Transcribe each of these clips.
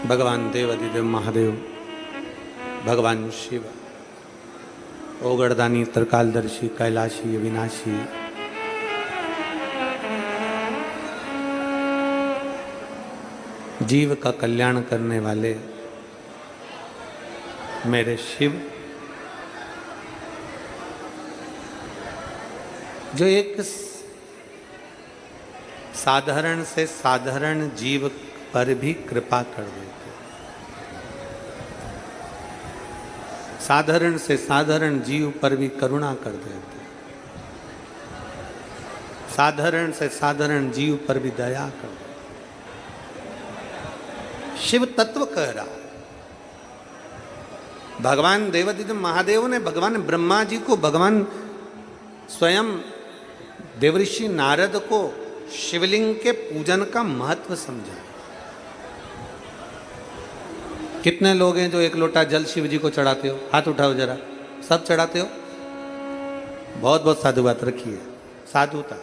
भगवान देवाधिदेव महादेव, भगवान शिव, ओगड़दानी, त्रिकालदर्शी, कैलाशी, अविनाशी, जीव का कल्याण करने वाले मेरे शिव, जो एक साधारण से साधारण जीव पर भी कृपा कर देते, साधारण से साधारण जीव पर भी करुणा कर देते, साधारण से साधारण जीव पर भी दया कर देते। शिव तत्व कह रहा है। भगवान देवाधिदेव महादेव ने भगवान ब्रह्मा जी को, भगवान स्वयं देवऋषि नारद को शिवलिंग के पूजन का महत्व समझा। कितने लोग हैं जो एक लोटा जल शिव जी को चढ़ाते हो? हाथ उठाओ जरा। सब चढ़ाते हो? बहुत बहुत साधुवात रखिए, साधुता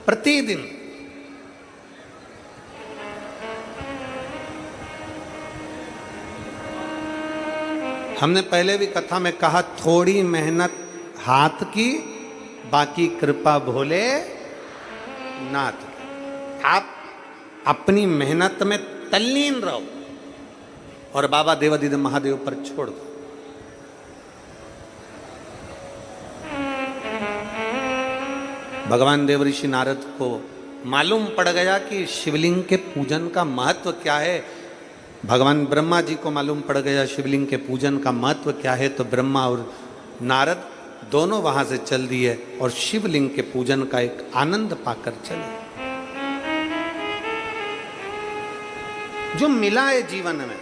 प्रतिदिन। हमने पहले भी कथा में कहा, थोड़ी मेहनत हाथ की, बाकी कृपा भोले नाथ। आप अपनी मेहनत में तल्लीन रहो और बाबा देवाधिदेव महादेव पर छोड़ दो। भगवान देवऋषि नारद को मालूम पड़ गया कि शिवलिंग के पूजन का महत्व क्या है। भगवान ब्रह्मा जी को मालूम पड़ गया शिवलिंग के पूजन का महत्व क्या है, तो ब्रह्मा और नारद दोनों वहां से चल दिए और शिवलिंग के पूजन का एक आनंद पाकर चले। जो मिला है जीवन में,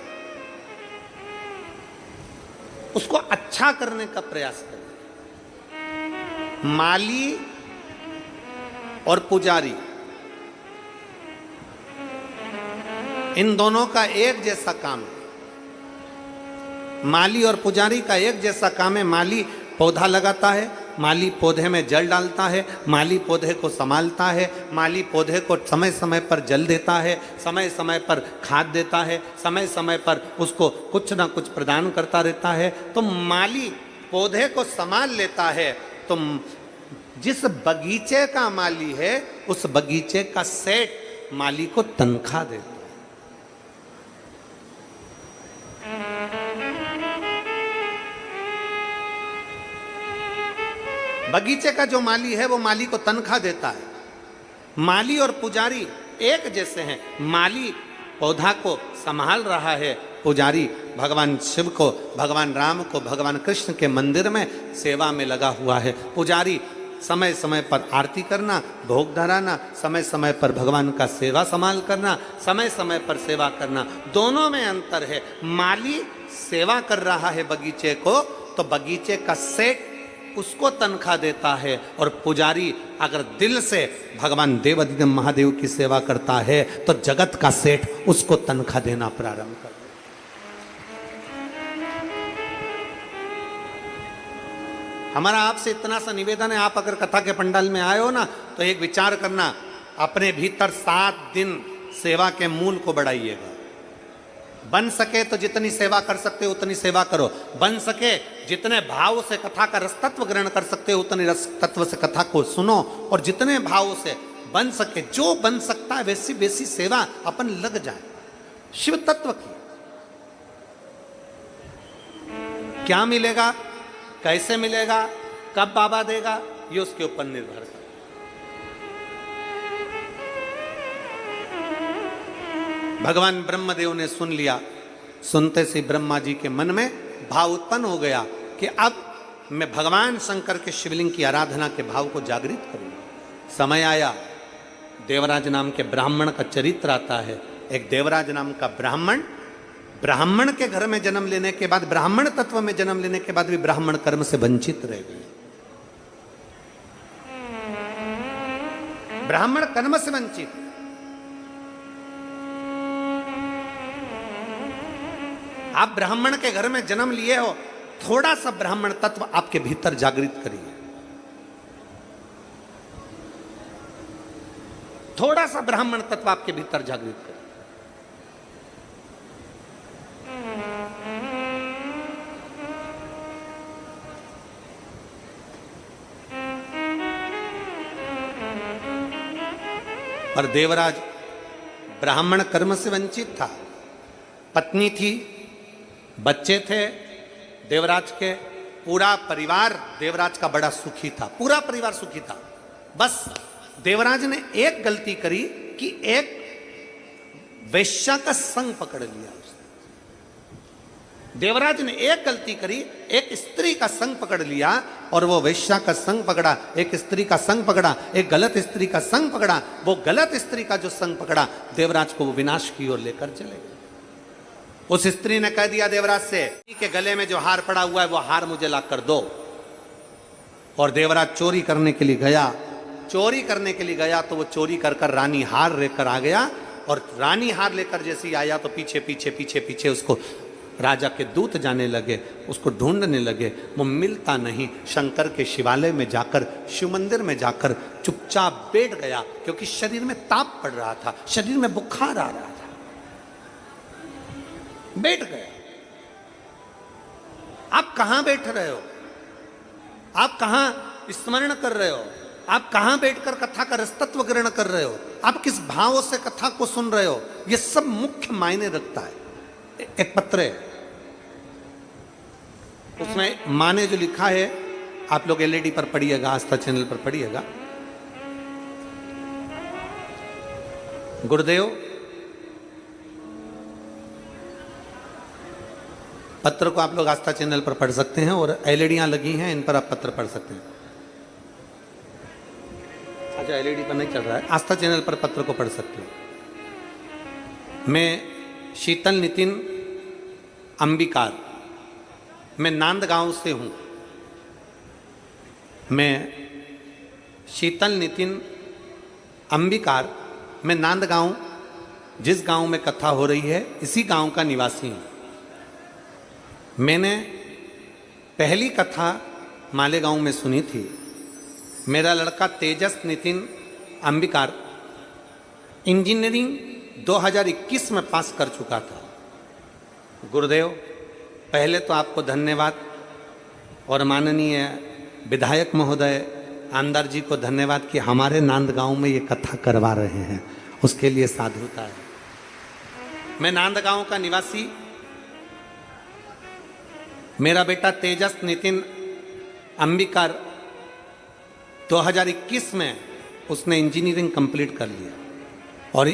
उसको अच्छा करने का प्रयास करें। माली और पुजारी, इन दोनों का एक जैसा काम है। माली और पुजारी का एक जैसा काम है। माली पौधा लगाता है, माली पौधे में जल डालता है, माली पौधे को संभालता है, माली पौधे को समय समय पर जल देता है, समय समय पर खाद देता है, समय समय पर उसको कुछ ना कुछ प्रदान करता रहता है। तो माली पौधे को संभाल लेता है। तो जिस बगीचे का माली है, उस बगीचे का सेठ माली को तनख्वाह देता है। बगीचे का जो माली है वो माली को तनख्वाह देता है। माली और पुजारी एक जैसे हैं। माली पौधा को संभाल रहा है, पुजारी भगवान शिव को, भगवान राम को, भगवान कृष्ण के मंदिर में सेवा में लगा हुआ है। पुजारी समय समय पर आरती करना, भोग धराना, समय समय पर भगवान का सेवा संभाल करना, समय समय पर सेवा करना, दोनों में अंतर है। माली सेवा कर रहा है बगीचे को, तो बगीचे का सेठ उसको तनख्वाह देता है, और पुजारी अगर दिल से भगवान देवाधिदेव महादेव की सेवा करता है तो जगत का सेठ उसको तनख्वाह देना प्रारंभ कर। हमारा आपसे इतना सा निवेदन है, आप अगर कथा के पंडाल में आए हो ना, तो एक विचार करना, अपने भीतर 7 दिन सेवा के मूल को बढ़ाइएगा। बन सके तो जितनी सेवा कर सकते हो उतनी सेवा करो। बन सके जितने भाव से कथा का रस तत्व ग्रहण कर सकते हो उतने रस तत्व से कथा को सुनो, और जितने भाव से बन सके, जो बन सकता है वैसी वैसी सेवा अपन लग जाए शिव तत्व की। क्या मिलेगा, कैसे मिलेगा, कब बाबा देगा, ये उसके ऊपर निर्भर करता है। भगवान ब्रह्मदेव ने सुन लिया। सुनते से ब्रह्मा जी के मन में भाव उत्पन्न हो गया कि अब मैं भगवान शंकर के शिवलिंग की आराधना के भाव को जागृत करूंगा। समय आया, देवराज नाम के ब्राह्मण का चरित्र आता है। एक देवराज नाम का ब्राह्मण, ब्राह्मण के घर में जन्म लेने के बाद, ब्राह्मण तत्व में जन्म लेने के बाद भी ब्राह्मण कर्म से वंचित रह गए। ब्राह्मण कर्म से वंचित। आप ब्राह्मण के घर में जन्म लिए हो, थोड़ा सा ब्राह्मण तत्व आपके भीतर जागृत करिए। थोड़ा सा ब्राह्मण तत्व आपके भीतर जागृत करिए। पर देवराज ब्राह्मण कर्म से वंचित था। पत्नी थी, बच्चे थे देवराज के, पूरा परिवार देवराज का बड़ा सुखी था, पूरा परिवार सुखी था। बस देवराज ने एक गलती करी कि एक वेश्या का संग पकड़ लिया उसने। देवराज ने एक गलती करी, एक स्त्री का संग पकड़ लिया, और वो वेश्या का संग पकड़ा, एक स्त्री का संग पकड़ा, एक गलत स्त्री का संग पकड़ा। वो गलत स्त्री का जो संग पकड़ा, देवराज को वो विनाश की ओर लेकर चले गए। उस स्त्री ने कह दिया देवराज से कि गले में जो हार पड़ा हुआ है वो हार मुझे ला कर दो। और देवराज चोरी करने के लिए गया। चोरी करने के लिए गया तो वो चोरी कर कर रानी हार लेकर आ गया, और रानी हार लेकर जैसे ही आया तो पीछे पीछे पीछे पीछे उसको राजा के दूत जाने लगे, उसको ढूंढने लगे। वो मिलता नहीं। शंकर के शिवालय में जाकर, शिव मंदिर में जाकर चुपचाप बैठ गया, क्योंकि शरीर में ताप पड़ रहा था, शरीर में बुखार आ रहा था। बैठ गया। आप कहां बैठ रहे हो? आप कहां स्मरण कर रहे हो? आप कहां बैठकर कथा का रसतत्व ग्रहण कर रहे हो? आप किस भावों से कथा को सुन रहे हो? यह सब मुख्य मायने रखता है। एक पत्र है, उसमें मां ने जो लिखा है, आप लोग एलईडी पर पढ़िएगा, आस्था चैनल पर पढ़िएगा। गुरुदेव, पत्र को आप लोग आस्था चैनल पर पढ़ सकते हैं, और एलईडियां लगी हैं, इन पर आप पत्र पढ़ सकते हैं। अच्छा, एलईडी पर नहीं चल रहा है, आस्था चैनल पर पत्र को पढ़ सकते हो। मैं शीतल नितिन अंबिकार, मैं नांदगांव से हूं। मैं शीतल नितिन अंबिकार, मैं नांदगांव, जिस गांव में कथा हो रही है, इसी गांव का निवासी हूं। मैंने पहली कथा मालेगांव में सुनी थी। मेरा लड़का तेजस नितिन अंबिकार इंजीनियरिंग 2021 में पास कर चुका था। गुरुदेव, पहले तो आपको धन्यवाद, और माननीय विधायक महोदय आमदार जी को धन्यवाद कि हमारे नांदगांव में ये कथा करवा रहे हैं, उसके लिए साधुता है। मैं नांदगांव का निवासी, मेरा बेटा तेजस नितिन अंबिकार 2021 में उसने इंजीनियरिंग कंप्लीट कर लिया, और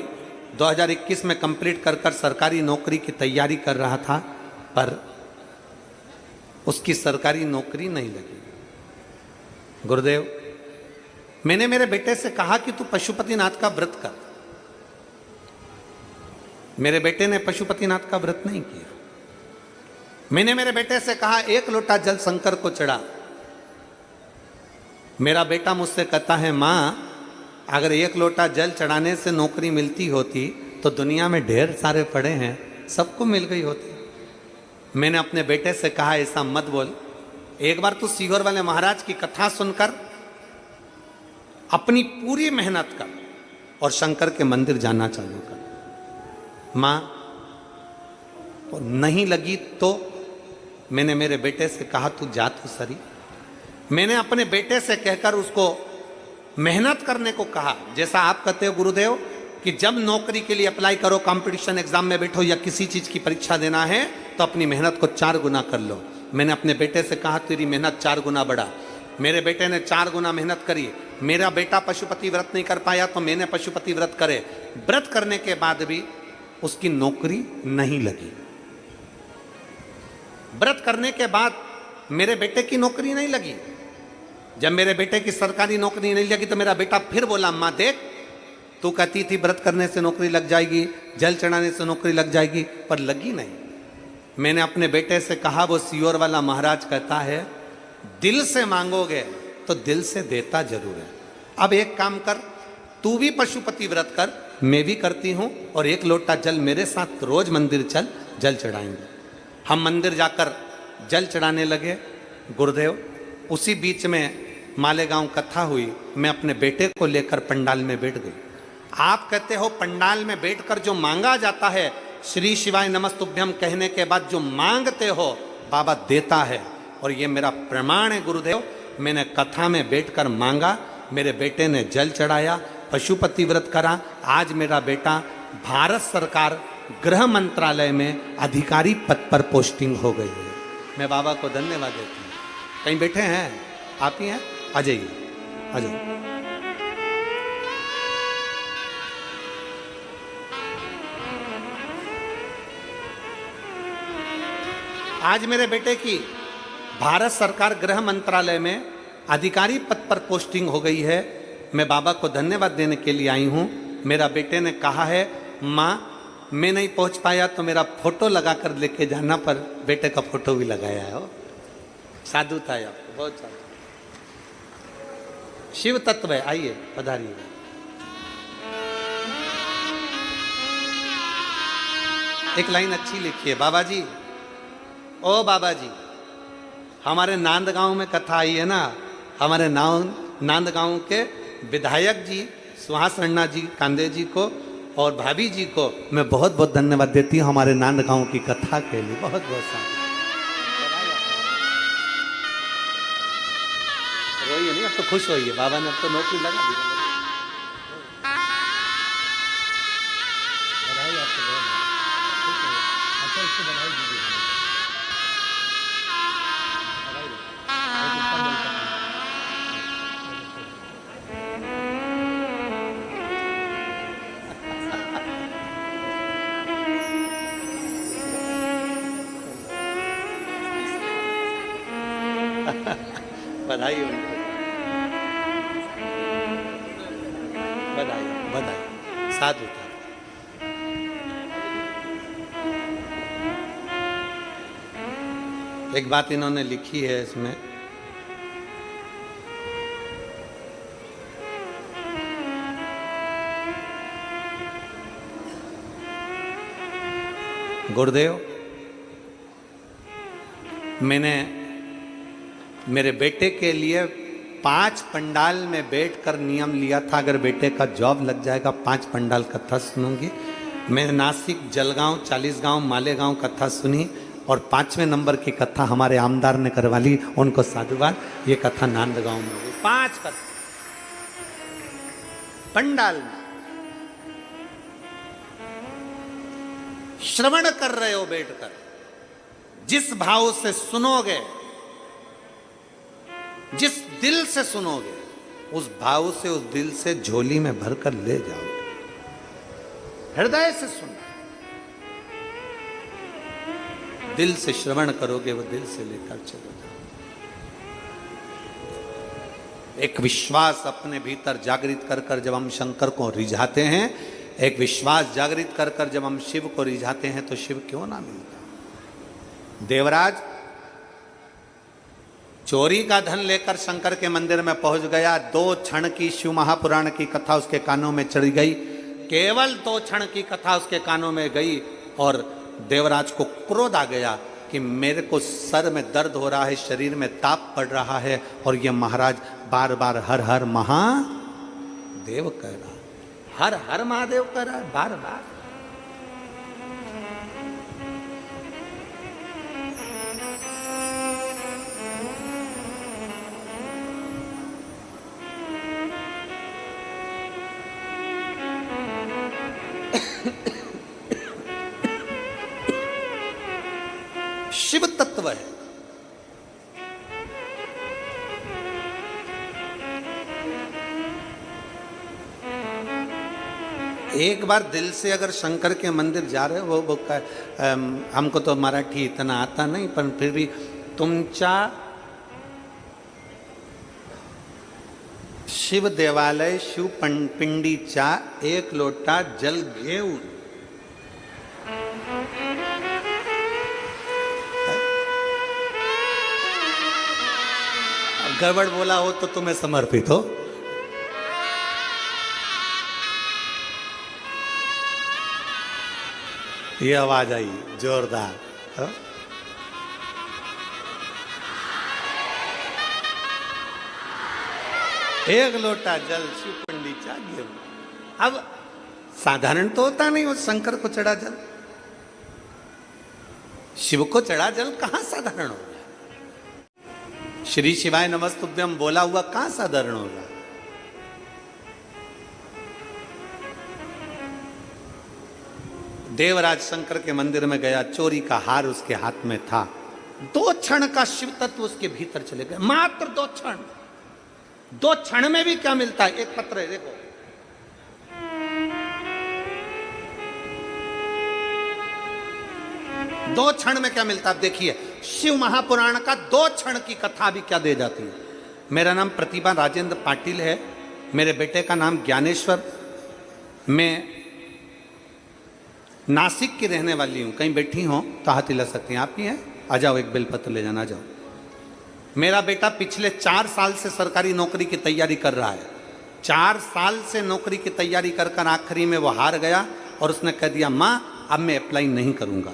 2021 में कंप्लीट कर कर सरकारी नौकरी की तैयारी कर रहा था, पर उसकी सरकारी नौकरी नहीं लगी। गुरुदेव, मैंने मेरे बेटे से कहा कि तू पशुपतिनाथ का व्रत कर। मेरे बेटे ने पशुपतिनाथ का व्रत नहीं किया। मैंने मेरे बेटे से कहा 1 लोटा जल शंकर को चढ़ा। मेरा बेटा मुझसे कहता है, मां, अगर 1 लोटा जल चढ़ाने से नौकरी मिलती होती तो दुनिया में ढेर सारे पड़े हैं, सबको मिल गई होती। मैंने अपने बेटे से कहा, ऐसा मत बोल, एक बार तू सीहोर वाले महाराज की कथा सुनकर अपनी पूरी मेहनत कर और शंकर के मंदिर जाना चालू कर। मां, और नहीं लगी तो मैंने मेरे बेटे से कहा, तू जा तो सही। मैंने अपने बेटे से कहकर उसको मेहनत करने को कहा। जैसा आप कहते हो गुरुदेव कि जब नौकरी के लिए अप्लाई करो, कंपटीशन एग्जाम में बैठो या किसी चीज की परीक्षा देना है, तो अपनी मेहनत को 4 गुना कर लो। मैंने अपने बेटे से कहा, तेरी मेहनत 4 गुना बढ़ा। मेरे बेटे ने 4 गुना मेहनत करी। मेरा बेटा पशुपति व्रत नहीं कर पाया तो मैंने पशुपति व्रत करे। व्रत करने के बाद भी उसकी नौकरी नहीं लगी। व्रत करने के बाद मेरे बेटे की नौकरी नहीं लगी। जब मेरे बेटे की सरकारी नौकरी नहीं लगी तो मेरा बेटा फिर बोला, मां देख, तू कहती थी व्रत करने से नौकरी लग जाएगी, जल चढ़ाने से नौकरी लग जाएगी, पर लगी नहीं। मैंने अपने बेटे से कहा, वो सीहोर वाला महाराज कहता है, दिल से मांगोगे तो दिल से देता जरूर है। अब एक काम कर, तू भी पशुपति व्रत कर, मैं भी करती हूं, और 1 लोटा जल मेरे साथ रोज मंदिर चल, जल चढ़ाएंगे। हम मंदिर जाकर जल चढ़ाने लगे। गुरुदेव, उसी बीच में मालेगांव कथा हुई। मैं अपने बेटे को लेकर पंडाल में बैठ गई। आप कहते हो पंडाल में बैठकर जो मांगा जाता है, श्री शिवाय नमस्तुभ्यम कहने के बाद जो मांगते हो बाबा देता है। और ये मेरा प्रमाण है गुरुदेव, मैंने कथा में बैठकर मांगा, मेरे बेटे ने जल चढ़ाया, पशुपति व्रत करा। आज मेरा बेटा भारत सरकार गृह मंत्रालय में अधिकारी पद पर पोस्टिंग हो गई है। मैं बाबा को धन्यवाद देता हूँ। कहीं बैठे हैं आप ही हैं, आ जाइए आ जाइए। आज मेरे बेटे की भारत सरकार गृह मंत्रालय में अधिकारी पद पर पोस्टिंग हो गई है। मैं बाबा को धन्यवाद देने के लिए आई हूँ। मेरा बेटे ने कहा है माँ मैं नहीं पहुँच पाया तो मेरा फोटो लगा कर लेके जाना, पर बेटे का फोटो भी लगाया है। वो साधु था आपको, बहुत साधु, शिव तत्व है। आइए पधारिए। एक लाइन अच्छी लिखी है, बाबा जी, ओ बाबा जी, हमारे नांदगांव में कथा आई है ना, हमारे नांदगांव के विधायक जी सुहास रन्ना जी कांदे जी को और भाभी जी को मैं बहुत बहुत धन्यवाद देती हूँ हमारे नांदगांव की कथा के लिए। बहुत बहुत रोइए नहीं, अब तो खुश होइए, बाबा ने अब तो नौकरी लगा दी। बधाई उनको, बधाई बधाई, साधु था। एक बात इन्होंने लिखी है इसमें, गुरुदेव मैंने मेरे बेटे के लिए 5 पंडाल में बैठकर नियम लिया था, अगर बेटे का जॉब लग जाएगा 5 पंडाल कथा सुनूंगी। मैंने नासिक, जलगांव, 40 गांव, मालेगांव कथा सुनी और 5वें नंबर की कथा हमारे आमदार ने करवा ली, उनको साधुवाद। ये कथा नांदगांव में हुई, 5 कथा पंडाल में। श्रवण कर रहे हो बैठकर, जिस भाव से सुनोगे, जिस दिल से सुनोगे, उस भाव से, उस दिल से झोली में भरकर ले जाओगे। हृदय से सुनना, दिल से श्रवण करोगे, वो दिल से लेकर चले जाओ। एक विश्वास अपने भीतर जागृत कर कर जब हम शंकर को रिझाते हैं, एक विश्वास जागृत कर कर जब हम शिव को रिझाते हैं, तो शिव क्यों ना मिलता। देवराज चोरी का धन लेकर शंकर के मंदिर में पहुंच गया। 2 क्षण की शिव महापुराण की कथा उसके कानों में चढ़ गई, केवल 2 क्षण की कथा उसके कानों में गई और देवराज को क्रोध आ गया कि मेरे को सर में दर्द हो रहा है, शरीर में ताप पड़ रहा है और ये महाराज बार बार हर हर महादेव कह रहा है, हर हर महादेव कह रहा है बार बार। शिव तत्व है। एक बार दिल से अगर शंकर के मंदिर जा रहे हो, वो हमको तो मराठी इतना आता नहीं, पर फिर भी तुमच्या शिव देवालय शिव पिंडीचा 1 लोटा जल घेऊन गड़बड़ बोला हो तो तुम्हें समर्पित हो। ये आवाज आई जोरदार। हा? एक लोटा जल शिव पंडित घेऊन। अब साधारण तो होता नहीं वो शंकर को चढ़ा जल, शिव को चढ़ा जल कहां साधारण होगा? श्री शिवाय नमस्तुभ्यम बोला हुआ कहां साधारण होगा? देवराज शंकर के मंदिर में गया, चोरी का हार उसके हाथ में था। 2 क्षण का शिव तत्व उसके भीतर चले गए, मात्र 2 क्षण। 2 क्षण में भी क्या मिलता है? एक पत्र है, देखो। दो क्षण में क्या मिलता है? देखिए, शिव महापुराण का 2 क्षण की कथा भी क्या दे जाती है। मेरा नाम प्रतिभा राजेंद्र पाटिल है, मेरे बेटे का नाम ज्ञानेश्वर। मैं नासिक की रहने वाली हूं। कहीं बैठी हो तो हाथ हिला सकती हैं। आप ही हैं? आ जाओ, एक बेलपत्र ले जाना, आ जाओ। मेरा बेटा पिछले 4 साल से सरकारी नौकरी की तैयारी कर रहा है। 4 साल से नौकरी की तैयारी कर कर आखिरी में वो हार गया और उसने कह दिया, माँ अब मैं अप्लाई नहीं करूंगा।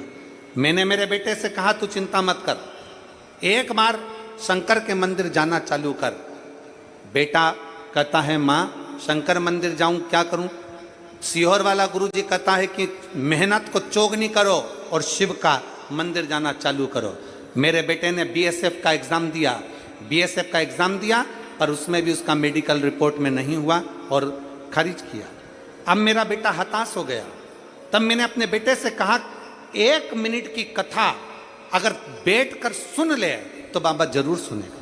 मैंने मेरे बेटे से कहा, तू चिंता मत कर, एक बार शंकर के मंदिर जाना चालू कर। बेटा कहता है, माँ शंकर मंदिर जाऊं, क्या करूं? सीहोर वाला गुरुजी कहता है कि मेहनत को चोगनी करो और शिव का मंदिर जाना चालू करो। मेरे बेटे ने बीएसएफ का एग्जाम दिया, बीएसएफ का एग्जाम दिया, पर उसमें भी उसका मेडिकल रिपोर्ट में नहीं हुआ और खारिज किया। अब मेरा बेटा हताश हो गया। तब मैंने अपने बेटे से कहा, 1 मिनट की कथा अगर बैठकर सुन ले तो बाबा जरूर सुनेगा।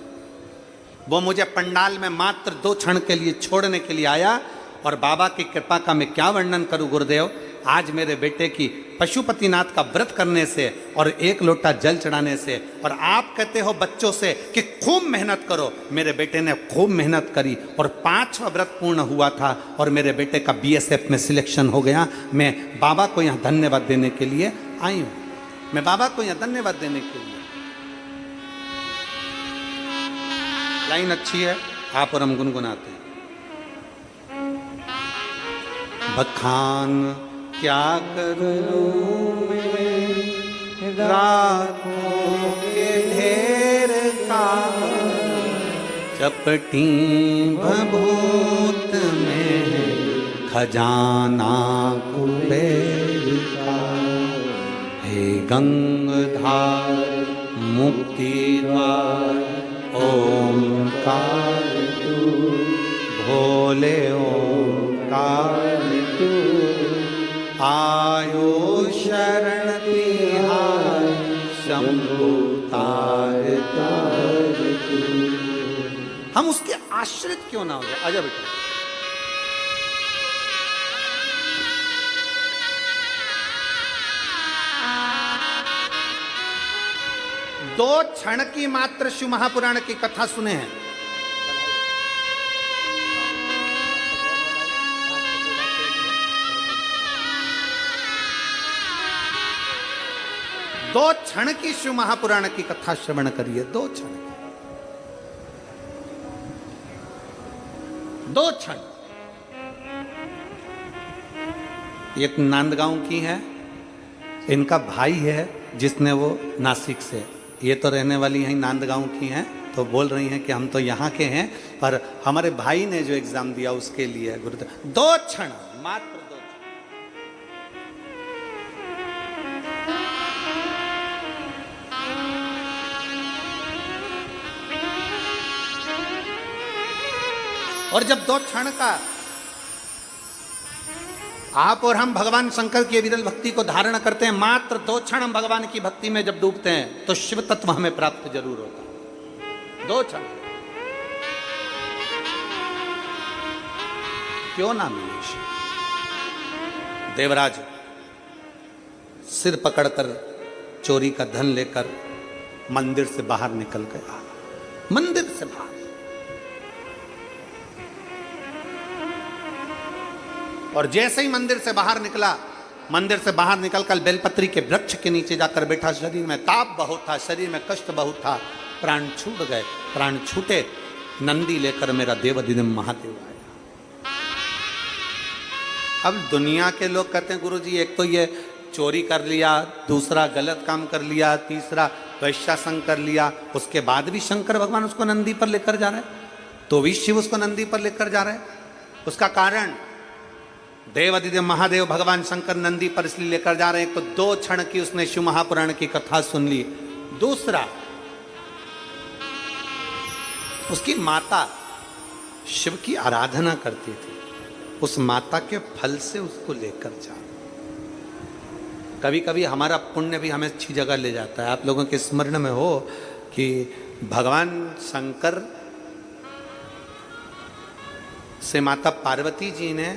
वो मुझे पंडाल में मात्र 2 क्षण के लिए छोड़ने के लिए आया और बाबा की कृपा का मैं क्या वर्णन करूं गुरुदेव। आज मेरे बेटे की पशुपतिनाथ का व्रत करने से और 1 लोटा जल चढ़ाने से, और आप कहते हो बच्चों से कि खूब मेहनत करो, मेरे बेटे ने खूब मेहनत करी और 5वां व्रत पूर्ण हुआ था और मेरे बेटे का बीएसएफ में सिलेक्शन हो गया। मैं बाबा को यहाँ धन्यवाद देने के लिए आई हूँ। मैं बाबा को यहाँ धन्यवाद देने के लिए। लाइन अच्छी है, आप और हम गुनगुनाते हैं। बखान क्या करूं मैं रातों के ढेर का, चपटी भभूत में खजाना कुबेर का। हे गंगाधार मुक्ति द्वार ओमकार तू, भोले ओमकार तू, आयो शरण तिहार शंभु तार तार तू। हम उसके आश्रित क्यों ना हो जाए? आजा बेटा। दो क्षण की मात्र शिव महापुराण की कथा सुने हैं। दो क्षण की शिव महापुराण की कथा श्रवण करिए। 2 क्षण, 2 क्षण। ये नांदगांव की है, इनका भाई है जिसने वो नासिक से, ये तो रहने वाली हैं नांदगांव की हैं, तो बोल रही हैं कि हम तो यहाँ के हैं, पर हमारे भाई ने जो एग्जाम दिया उसके लिए गुरुदेव। 2 क्षण, मात्र 2 क्षण। और जब 2 क्षण का आप और हम भगवान शंकर की विरल भक्ति को धारण करते हैं, मात्र 2 क्षण हम भगवान की भक्ति में जब डूबते हैं तो शिव तत्व हमें प्राप्त जरूर होता है। 2 क्षण क्यों ना मिले शिव। देवराज सिर पकड़कर चोरी का धन लेकर मंदिर से बाहर निकल गया। मंदिर से बाहर, और जैसे ही मंदिर से बाहर निकला, मंदिर से बाहर निकलकर बेलपत्री के वृक्ष के नीचे जाकर बैठा। शरीर में ताप बहुत था, शरीर में कष्ट बहुत था, प्राण छूट गए। प्राण छूटे, नंदी लेकर मेरा देवाधिदेव महादेव आया। अब दुनिया के लोग कहते हैं गुरुजी, एक तो ये चोरी कर लिया, दूसरा गलत काम कर लिया, तीसरा वैश्यासंग कर लिया, उसके बाद भी शंकर भगवान उसको नंदी पर लेकर जा रहे हैं, तो भी शिव उसको नंदी पर लेकर जा रहे हैं। उसका कारण देवादिदेव महादेव भगवान शंकर नंदी पर इसलिए लेकर जा रहे हैं तो 2 क्षण की उसने शिव महापुराण की कथा सुन ली। दूसरा, उसकी माता शिव की आराधना करती थी, उस माता के फल से उसको लेकर जा। कभी कभी हमारा पुण्य भी हमें अच्छी जगह ले जाता है। आप लोगों के स्मरण में हो कि भगवान शंकर से माता पार्वती जी ने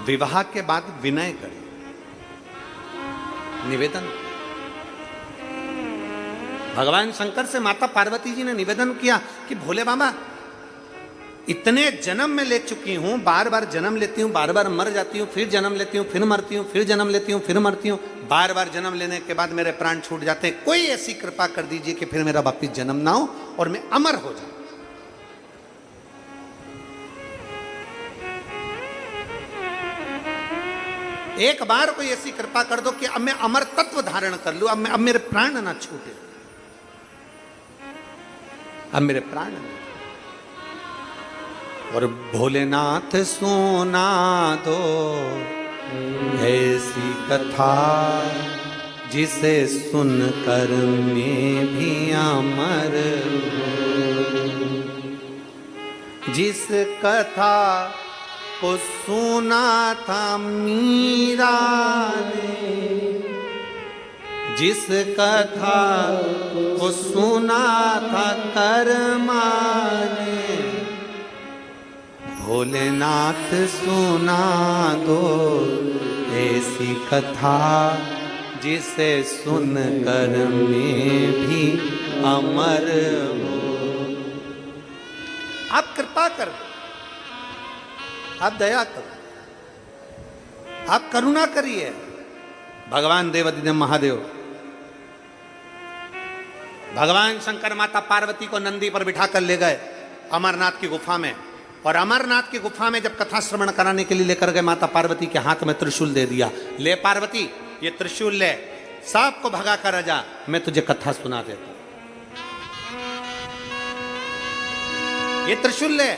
विवाह के बाद विनय करे, निवेदन। भगवान शंकर से माता पार्वती जी ने निवेदन किया कि भोले बाबा, इतने जन्म में ले चुकी हूं, बार बार जन्म लेती हूं, बार बार मर जाती हूं, फिर जन्म लेती हूं, फिर मरती हूं, फिर जन्म लेती हूं, फिर मरती हूं, बार बार जन्म लेने के बाद मेरे प्राण छूट जाते हैं। कोई ऐसी कृपा कर दीजिए कि फिर मेरा वापिस जन्म ना हो और मैं अमर हो जाऊं। एक बार कोई ऐसी कृपा कर दो कि अब मैं अमर तत्व धारण कर लूं, अब मेरे प्राण ना छूटे, अब मेरे प्राण ना। और भोलेनाथ सुना दो ऐसी कथा जिसे सुनकर मैं भी अमर हूं। जिस कथा को सुना था मीरा ने, जिस कथा को सुना था कर्मा ने, भोलेनाथ सुना दो ऐसी कथा जिसे सुनकर मैं भी अमर हूं। आप कृपा कर, आप दया करो, आप करुणा करिए। भगवान देवादिदेव महादेव, भगवान शंकर माता पार्वती को नंदी पर बिठाकर ले गए अमरनाथ की गुफा में। और अमरनाथ की गुफा में जब कथा श्रवण कराने के लिए लेकर गए, माता पार्वती के हाथ में त्रिशूल दे दिया। ले पार्वती, ये त्रिशूल ले, सबको भगा कर जा, मैं तुझे कथा सुना देता। ये त्रिशूल ले,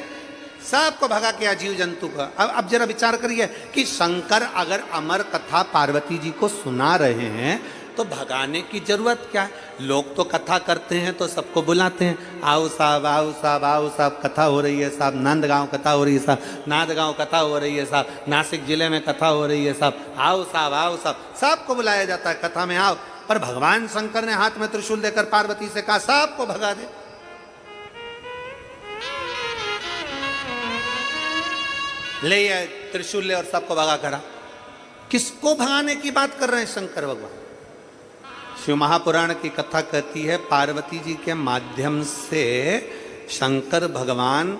सबको भगा के जीव जंतु का। अब जरा विचार करिए कि शंकर अगर अमर कथा पार्वती जी को सुना रहे हैं तो भगाने की जरूरत क्या है? लोग तो कथा करते हैं तो सबको बुलाते हैं, आओ साहब, आओ साहब, आओ साहब, कथा हो रही है साहब, नांदगांव कथा हो रही है साहब, नांदगांव कथा हो रही है साहब, नासिक जिले में कथा हो रही है साहब, आओ साहब, आओ साहब, सबको बुलाया जाता है कथा में आओ। पर भगवान शंकर ने हाथ में त्रिशूल देकर पार्वती से कहा सबको भगा दे। ले त्रिशूल ले और सबको भगा करा। किसको भगाने की बात कर रहे हैं शंकर भगवान? शिव महापुराण की कथा कहती है पार्वती जी के माध्यम से शंकर भगवान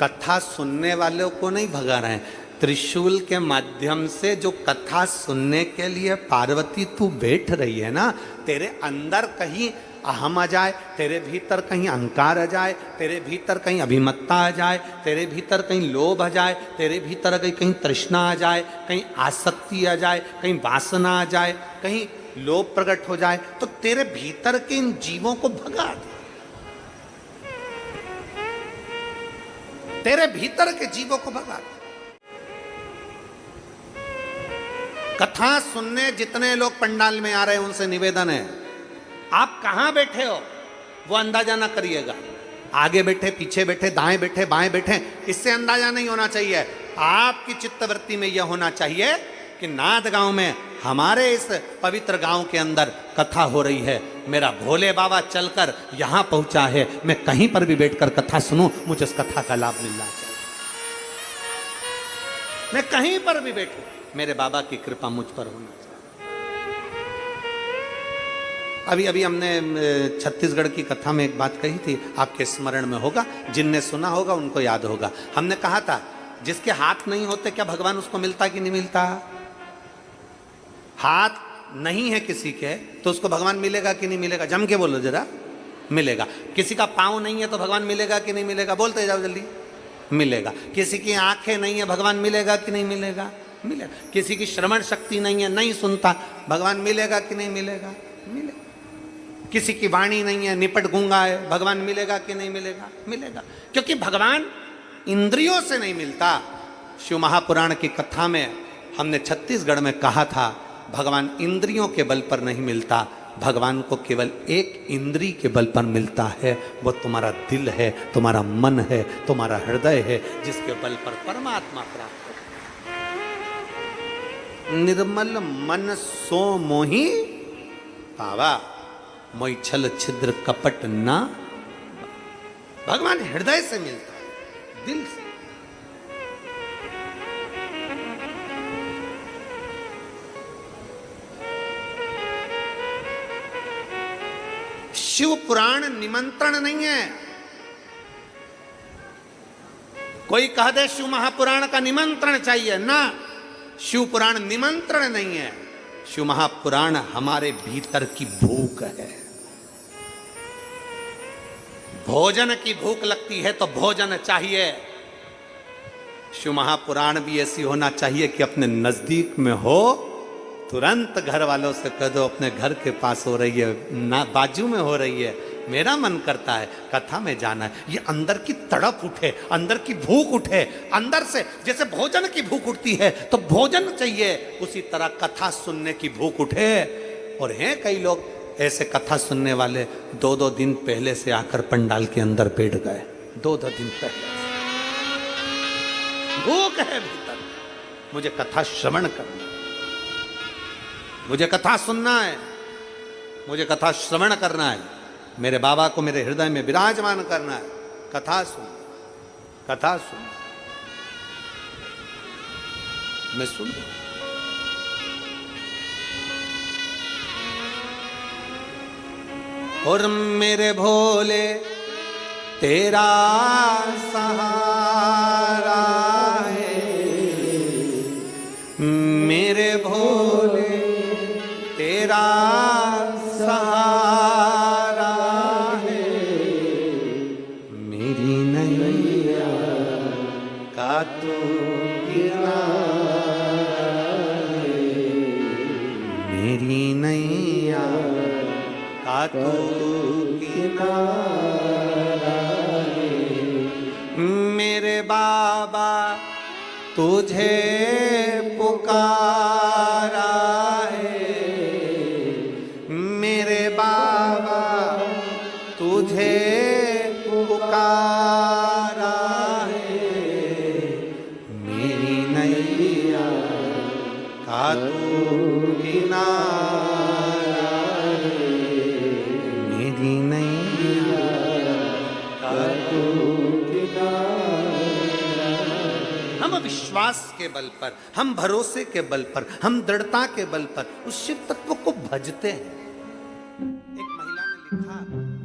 कथा सुनने वालों को नहीं भगा रहे हैं, त्रिशूल के माध्यम से जो कथा सुनने के लिए पार्वती तू बैठ रही है ना, तेरे अंदर कहीं अहम आ जाए, तेरे भीतर कहीं अहंकार आ जाए, तेरे भीतर कहीं अभिमत्ता आ जाए, तेरे भीतर कहीं लोभ आ जाए, तेरे भीतर कहीं तृष्णा आ जाए, कहीं आसक्ति आ जाए, कहीं वासना आ जाए, कहीं लोभ प्रकट हो जाए, तो तेरे भीतर के इन जीवों को भगा दे। तेरे भीतर के जीवों को भगा दे। कथा सुनने जितने लोग पंडाल में आ रहे हैं उनसे निवेदन है, आप कहां बैठे हो वो अंदाजा ना करिएगा। आगे बैठे, पीछे बैठे, दाएं बैठे, बाएं बैठे, इससे अंदाजा नहीं होना चाहिए। आपकी चित्तवृत्ति में यह होना चाहिए कि नादगांव में, हमारे इस पवित्र गांव के अंदर कथा हो रही है, मेरा भोले बाबा चलकर यहां पहुंचा है, मैं कहीं पर भी बैठकर कथा सुनूं, मुझे उस कथा का लाभ मिलना चाहिए। मैं कहीं पर भी बैठूं, मेरे बाबा की कृपा मुझ पर होना चाहिए। अभी अभी हमने छत्तीसगढ़ की कथा में एक बात कही थी, आपके स्मरण में होगा, जिनने सुना होगा उनको याद होगा। हमने कहा था जिसके हाथ नहीं होते क्या भगवान उसको मिलता कि नहीं मिलता? हाथ नहीं है किसी के तो उसको भगवान मिलेगा कि नहीं मिलेगा? जम के बोलो जरा। मिलेगा। किसी का पाँव नहीं है तो भगवान मिलेगा कि नहीं मिलेगा? बोलते जाओ जल्दी। मिलेगा। किसी की आंखें नहीं है, भगवान मिलेगा कि नहीं मिलेगा? मिलेगा। किसी की श्रवण शक्ति नहीं है, नहीं सुनता, भगवान मिलेगा कि नहीं मिलेगा? मिलेगा। किसी की वाणी नहीं है, निपट गूंगा है, भगवान मिलेगा कि नहीं मिलेगा? मिलेगा। क्योंकि भगवान इंद्रियों से नहीं मिलता। शिव महापुराण की कथा में हमने छत्तीसगढ़ में कहा था, भगवान इंद्रियों के बल पर नहीं मिलता, भगवान को केवल एक इंद्री के बल पर मिलता है, वो तुम्हारा दिल है, तुम्हारा मन है, तुम्हारा हृदय है, जिसके बल पर परमात्मा प्राप्त हो। निर्मल मन सो मोही पावा, मोई छल छिद्र कपट ना। भगवान हृदय से मिलता है, दिल से। शिव पुराण निमंत्रण नहीं है। कोई कह दे शिव महापुराण का निमंत्रण चाहिए, ना, शिव पुराण निमंत्रण नहीं है। शिव महापुराण हमारे भीतर की भूख है। भोजन की भूख लगती है तो भोजन चाहिए। शिव महापुराण भी ऐसी होना चाहिए कि अपने नजदीक में हो, तुरंत घर वालों से कह दो अपने घर के पास हो रही है, ना बाजू में हो रही है, मेरा मन करता है कथा में जाना है। ये अंदर की तड़प उठे, अंदर की भूख उठे, अंदर से जैसे भोजन की भूख उठती है तो भोजन चाहिए, उसी तरह कथा सुनने की भूख उठे। और हैं कई लोग ऐसे कथा सुनने वाले, 2-2 दिन पहले से आकर पंडाल के अंदर बैठ गए, 2-2 दिन पहले। भूख है भीतर, मुझे कथा श्रवण करना, मुझे कथा सुनना है, मुझे कथा श्रवण करना है, मेरे बाबा को मेरे हृदय में विराजमान करना है। कथा सुन, कथा सुन, मैं सुन। और मेरे भोले तेरा सहारा है, मेरे भोले तेरा सहारा है, मेरी नैया का तू किनारा है, मेरी नैया का तू किनारा है। मेरे बाबा तुझे पुकारा है, मेरे बाबा तुझे पुकारा है, मेरी नैया का तू किनारा है, मेरी नैया का तू किनारा। हम विश्वास के बल पर, हम भरोसे के बल पर, हम दृढ़ता के बल पर उस शिव तत्व को भजते हैं। एक महिला ने लिखा,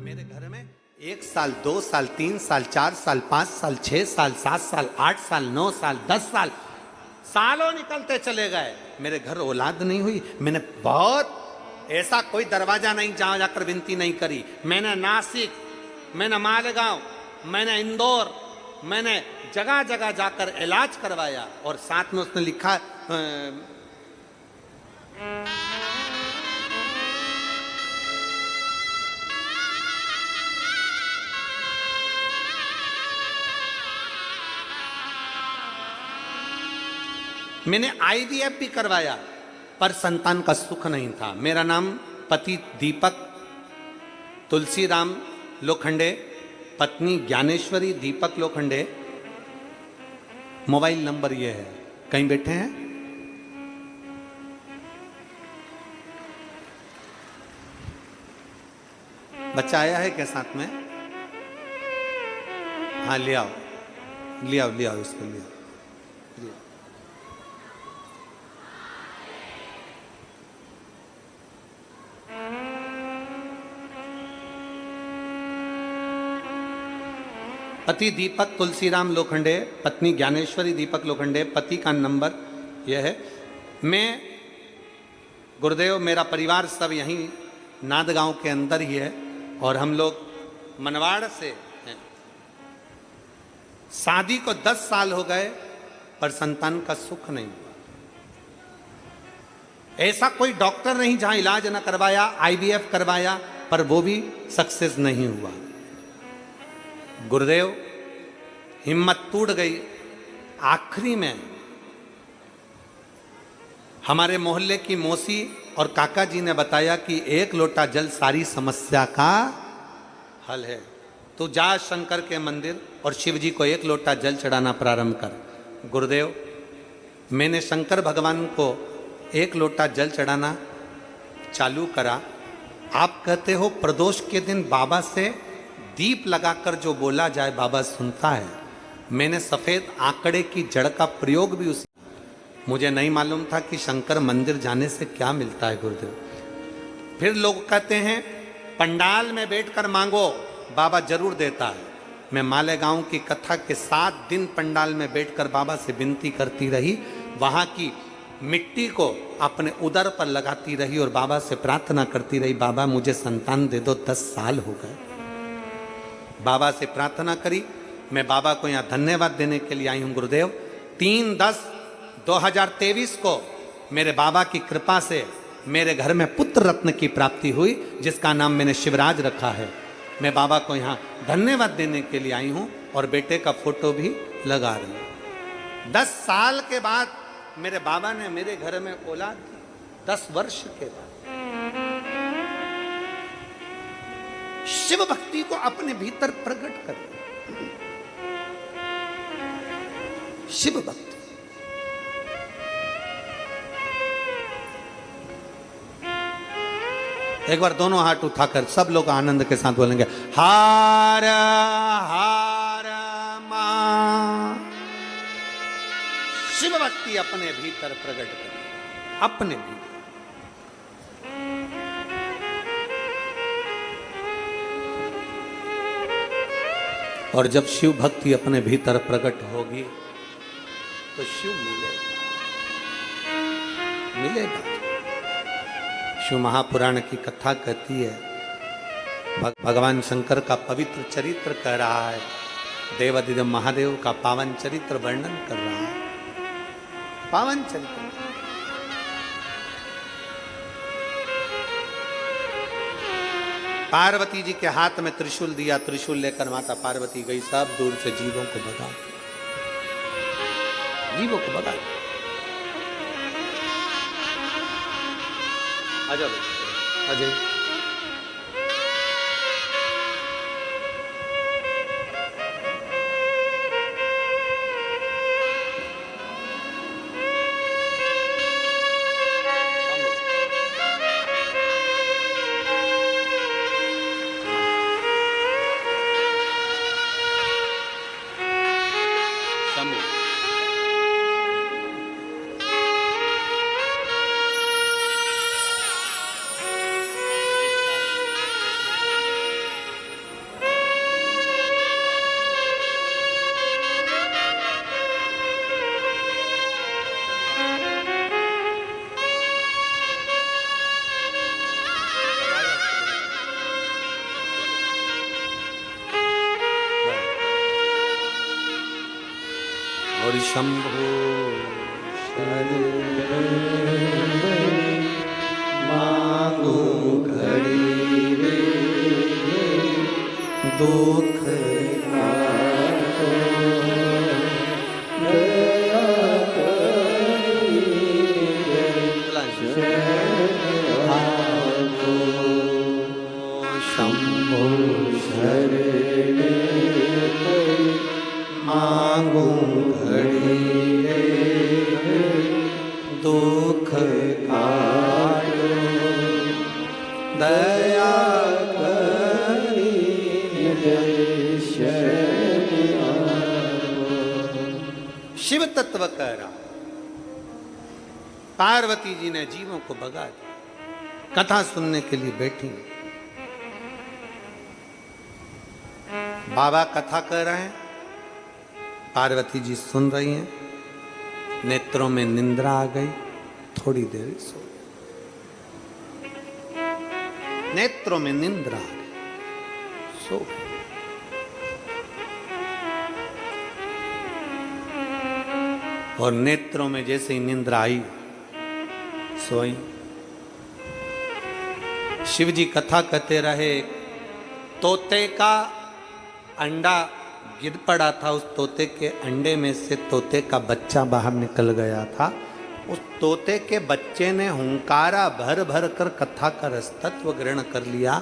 मेरे घर में 1 साल, 2 साल, 3 साल, 4 साल, 5 साल, 6 साल, 7 साल, 8 साल, 9 साल, 10 साल, सालों निकलते चले गए, मेरे घर औलाद नहीं हुई। मैंने बहुत ऐसा कोई दरवाजा नहीं जहां जाकर विनती नहीं करी। मैंने नासिक, मैंने मालेगांव, मैंने इंदौर, मैंने जगह जगह जाकर इलाज करवाया। और साथ में उसने लिखा मैंने IVF भी करवाया, पर संतान का सुख नहीं था। मेरा नाम पति दीपक तुलसीराम लोखंडे, पत्नी ज्ञानेश्वरी दीपक लोखंडे। मोबाइल नंबर ये है, कहीं बैठे हैं? बच्चा आया है क्या साथ में? हाँ, ले आओ, ले आओ, ले आओ, इसको ले आओ। पति दीपक तुलसीराम लोखंडे, पत्नी ज्ञानेश्वरी दीपक लोखंडे। पति का नंबर यह है। मैं, गुरुदेव, मेरा परिवार सब यहीं नांदगांव के अंदर ही है और हम लोग मनवाड़ से हैं। शादी को 10 साल हो गए पर संतान का सुख नहीं हुआ। ऐसा कोई डॉक्टर नहीं जहां इलाज न करवाया, IVF करवाया, पर वो भी सक्सेस नहीं हुआ। गुरुदेव, हिम्मत टूट गई। आखिरी में हमारे मोहल्ले की मौसी और काका जी ने बताया कि 1 लोटा जल सारी समस्या का हल है। तो जा शंकर के मंदिर और शिव जी को 1 लोटा जल चढ़ाना प्रारंभ कर। गुरुदेव, मैंने शंकर भगवान को 1 लोटा जल चढ़ाना चालू करा। आप कहते हो प्रदोष के दिन बाबा से दीप लगाकर जो बोला जाए बाबा सुनता है। मैंने सफेद आंकड़े की जड़ का प्रयोग भी उसी, मुझे नहीं मालूम था कि शंकर मंदिर जाने से क्या मिलता है गुरुदेव। फिर लोग कहते हैं पंडाल में बैठकर मांगो, बाबा जरूर देता है। मैं मालेगांव की कथा के 7 दिन पंडाल में बैठकर बाबा से विनती करती रही, वहां की मिट्टी को अपने उदर पर लगाती रही और बाबा से प्रार्थना करती रही, बाबा मुझे संतान दे दो। 10 साल हो गए। बाबा से प्रार्थना करी। मैं बाबा को यहाँ धन्यवाद देने के लिए आई हूँ गुरुदेव। 3/10/2023 को मेरे बाबा की कृपा से मेरे घर में पुत्र रत्न की प्राप्ति हुई, जिसका नाम मैंने शिवराज रखा है। मैं बाबा को यहाँ धन्यवाद देने के लिए आई हूँ और बेटे का फोटो भी लगा रही हूँ। 10 साल के बाद मेरे बाबा ने मेरे घर में औलाद दी। 10 वर्ष के बाद शिव भक्ति को अपने भीतर प्रकट कर, शिव भक्ति। एक बार दोनों हाथ उठाकर सब लोग आनंद के साथ बोलेंगे, हार हार मां। शिव भक्ति अपने भीतर प्रकट कर, अपने भीतर। और जब शिव भक्ति अपने भीतर प्रकट होगी तो शिव मिलेगा। शिव महापुराण की कथा कहती है, भगवान शंकर का पवित्र चरित्र कह रहा है, देवादिदेव महादेव का पावन चरित्र वर्णन कर रहा है। पावन चरित्र। पार्वती जी के हाथ में त्रिशूल दिया, त्रिशूल लेकर माता पार्वती गई, सब दूर से जीवों को भगा, जीवों को भगा। अजय अजय और शंभो मांगो घड़ी दुख शंभो शरण मांगो घड़ी दुख काटो दया करी शिव तत्व कह रहा। पार्वती जी ने जीवों को भगा दिया। कथा सुनने के लिए बैठी, बाबा कथा कर रहे हैं, पार्वती जी सुन रही हैं। नेत्रों में निंद्रा आ गई, थोड़ी देर सो, नेत्रों में निंद्रा आ गई, सो। और नेत्रों में जैसे ही निंद्रा आई, सोई। शिव जी कथा कहते रहे, तोते का अंडा गिर पड़ा था, उस तोते के अंडे में से तोते का बच्चा बाहर निकल गया था। उस तोते के बच्चे ने हुंकारा भर भर कर कथा का रसतत्व ग्रहण कर लिया।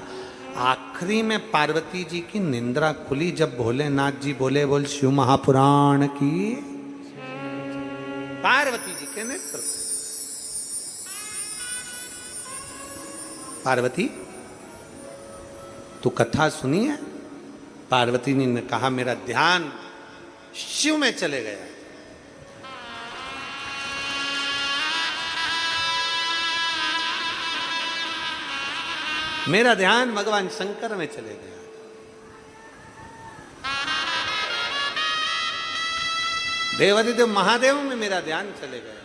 आखिरी में पार्वती जी की निंद्रा खुली जब भोलेनाथ जी बोले, बोल शिव महापुराण की। पार्वती जी के नेत्र, पार्वती तू कथा सुनी है? पार्वती जी ने कहा मेरा ध्यान शिव में चले गया। मेरा ध्यान भगवान शंकर में चले गया। देवादिदेव महादेव में मेरा ध्यान चले गया।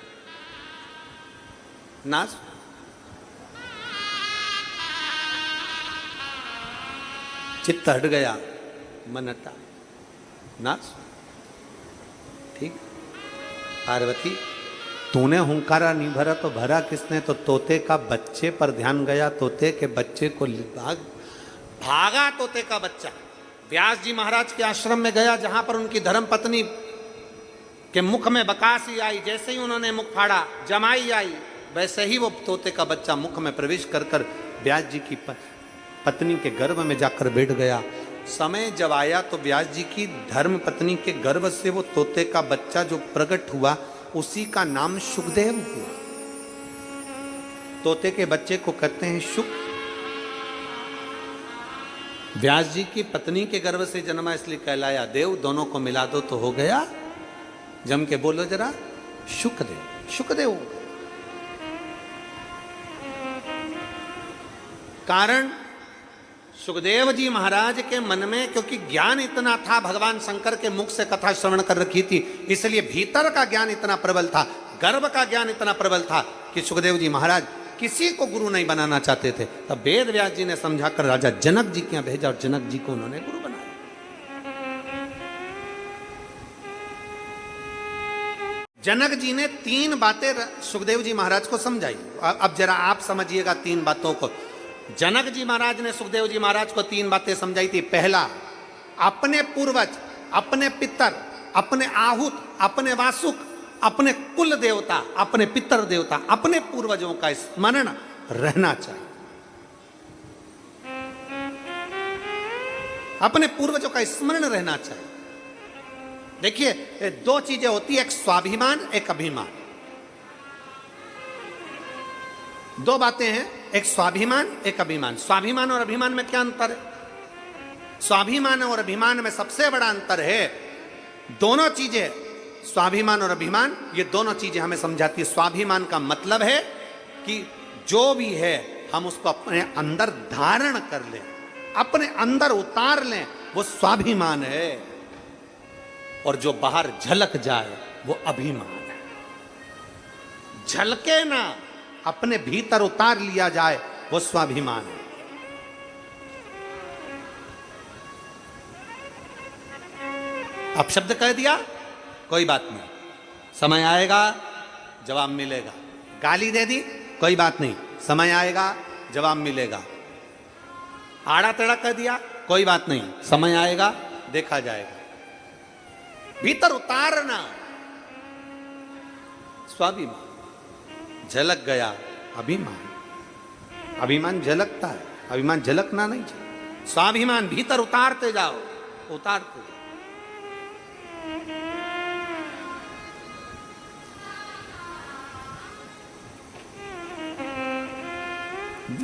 नाच चित्त हट गया, मन हटा, नाच। ठीक। पार्वती तूने हुंकारा नहीं भरा तो भरा किसने? तो तोते का बच्चे पर ध्यान गया, तोते के बच्चे को भागा तोते का बच्चा। व्यास जी महाराज के आश्रम में गया जहां पर उनकी धर्म पत्नी के मुख में बकासी आई। जैसे ही उन्होंने मुख फाड़ा, जमाई आई, वैसे ही वो तोते का बच्चा मुख में प्रवेश कर कर व्यास जी की पत्नी के गर्भ में जाकर बैठ गया। समय जब आया तो व्यास जी की धर्म पत्नी के गर्भ से वो तोते का बच्चा जो प्रकट हुआ, उसी का नाम शुकदेव हुआ। तोते के बच्चे को कहते हैं शुक। व्यास जी की पत्नी के गर्भ से जन्मा इसलिए कहलाया देव। दोनों को मिला दो तो हो गया, जम के बोलो जरा, शुकदेव। शुकदेव कारण सुखदेव जी महाराज के मन में क्योंकि ज्ञान इतना था, भगवान शंकर के मुख से कथा श्रवण कर रखी थी, इसलिए भीतर का ज्ञान इतना प्रबल था, गर्भ का ज्ञान इतना प्रबल था कि सुखदेव जी महाराज किसी को गुरु नहीं बनाना चाहते थे। तब वेद व्यास जी ने समझाकर राजा जनक जी के यहाँ भेजा और जनक जी को उन्होंने गुरु बनाया। जनक जी ने 3 बातें सुखदेव जी महाराज को समझाई। अब जरा आप समझिएगा 3 बातों को। जनक जी महाराज ने सुखदेव जी महाराज को 3 बातें समझाई थी। पहला, अपने पूर्वज, अपने पितर, अपने आहूत, अपने वासुक, अपने कुल देवता, अपने पितर देवता, अपने पूर्वजों का स्मरण रहना चाहिए। अपने पूर्वजों का स्मरण रहना चाहिए। देखिए 2 चीजें होती है, एक स्वाभिमान, एक अभिमान। 2 बातें हैं, एक स्वाभिमान, एक अभिमान। स्वाभिमान और अभिमान में क्या अंतर है? स्वाभिमान और अभिमान में सबसे बड़ा अंतर है, दोनों चीजें, स्वाभिमान और अभिमान, ये दोनों चीजें हमें समझाती है। स्वाभिमान का मतलब है कि जो भी है हम उसको अपने अंदर धारण कर लें, अपने अंदर उतार लें, वो स्वाभिमान है। और जो बाहर झलक जाए वो अभिमान है। झलके ना, अपने भीतर उतार लिया जाए वो स्वाभिमान है। अब शब्द कह दिया, कोई बात नहीं, समय आएगा जवाब मिलेगा। गाली दे दी, कोई बात नहीं, समय आएगा जवाब मिलेगा। आड़ा टेढ़ा कह दिया, कोई बात नहीं, समय आएगा देखा जाएगा। भीतर उतारना स्वाभिमान, झलक गया अभिमान। अभिमान झलकता है, अभिमान झलकना नहीं चाहिए। स्वाभिमान भीतर उतारते जाओ, उतारते जाओ।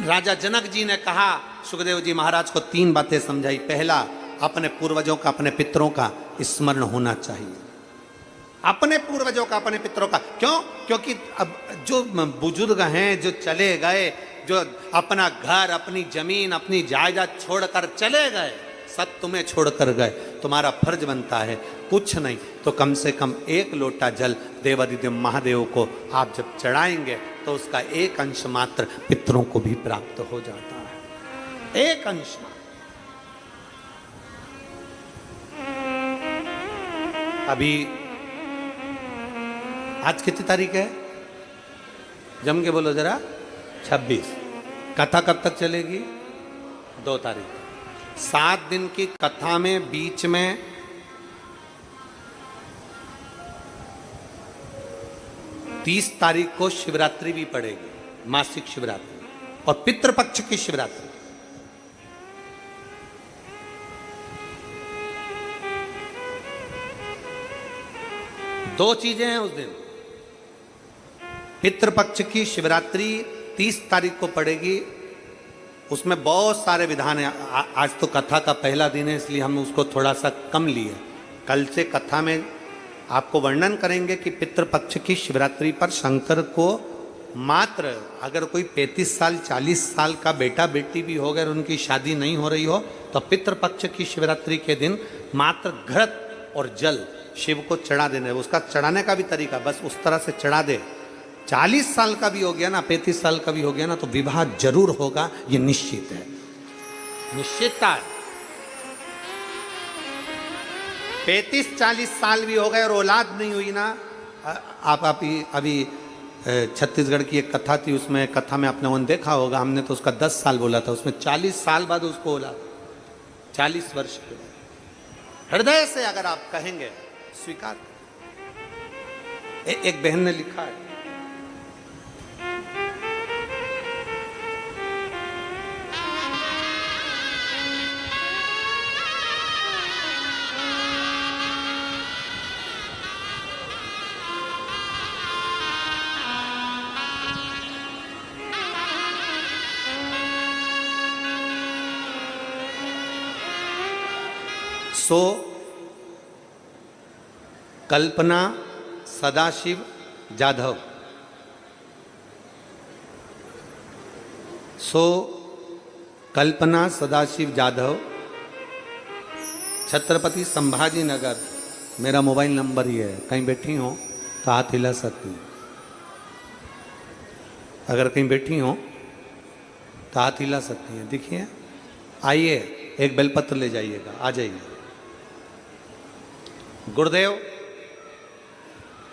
राजा जनक जी ने कहा सुखदेव जी महाराज को 3 बातें समझाई। पहला, अपने पूर्वजों का, अपने पितरों का स्मरण होना चाहिए। अपने पूर्वजों का, अपने पितरों का। क्यों? क्योंकि अब जो बुजुर्ग हैं, जो चले गए, जो अपना घर, अपनी जमीन, अपनी जायदाद छोड़कर चले गए, सब तुम्हें छोड़कर गए, तुम्हारा फर्ज बनता है कुछ नहीं तो कम से कम 1 लोटा जल देवादिदेव महादेव को आप जब चढ़ाएंगे तो उसका 1 अंश मात्र पितरों को भी प्राप्त हो जाता है। 1 अंश मात्र। अभी आज कितनी तारीख है? जम के बोलो जरा। 26। कथा कब तक चलेगी? 2 तारीख। 7 दिन की कथा में बीच में 30 तारीख को शिवरात्रि भी पड़ेगी, मासिक शिवरात्रि, और पितृपक्ष की शिवरात्रि। दो चीजें हैं उस दिन। पितृपक्ष की शिवरात्रि 30 तारीख को पड़ेगी, उसमें बहुत सारे विधान हैं। आज तो कथा का पहला दिन है, इसलिए हम उसको थोड़ा सा कम लिए। कल से कथा में आपको वर्णन करेंगे कि पितृपक्ष की शिवरात्रि पर शंकर को मात्र, अगर कोई 35 साल 40 साल का बेटा बेटी भी हो गए और उनकी शादी नहीं हो रही हो, तो पितृपक्ष की शिवरात्रि के दिन मात्र घृत और जल शिव को चढ़ा देने। उसका चढ़ाने का भी तरीका बस उस तरह से चढ़ा दे। 40 साल का भी हो गया ना, 35 साल का भी हो गया ना, तो विवाह जरूर होगा, ये निश्चित है, निश्चितता है। 35-40 साल भी हो गए और औलाद नहीं हुई ना, आप अभी छत्तीसगढ़ की एक कथा थी, उसमें कथा में आपने उन देखा होगा, हमने तो उसका 10 साल बोला था, उसमें 40 साल बाद उसको औलाद, 40 वर्ष के बाद। हृदय से अगर आप कहेंगे स्वीकार। एक बहन ने लिखा है, सो कल्पना सदाशिव जाधव, सो कल्पना सदाशिव जाधव, छत्रपति संभाजी नगर, मेरा मोबाइल नंबर ही है, कहीं बैठी हो तो हाथ हिला सकती हैं, अगर कहीं बैठी हो तो हाथ हिला सकती हैं। देखिए, आइए, एक बेलपत्र ले जाइएगा, आ जाइए। गुरुदेव,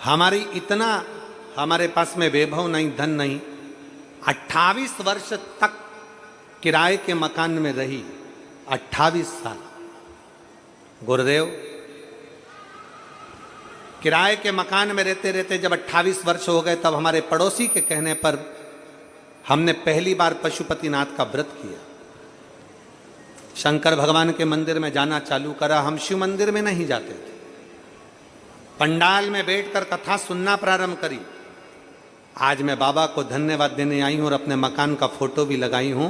हमारे पास में वैभव नहीं, धन नहीं, 28 वर्ष तक किराए के मकान में रही, 28 साल। गुरुदेव, किराए के मकान में रहते रहते जब 28 वर्ष हो गए, तब हमारे पड़ोसी के कहने पर हमने पहली बार पशुपतिनाथ का व्रत किया। शंकर भगवान के मंदिर में जाना चालू करा। हम शिव मंदिर में नहीं जाते थे, पंडाल में बैठकर कथा सुनना प्रारंभ करी। आज मैं बाबा को धन्यवाद देने आई हूं और अपने मकान का फोटो भी लगाई हूं।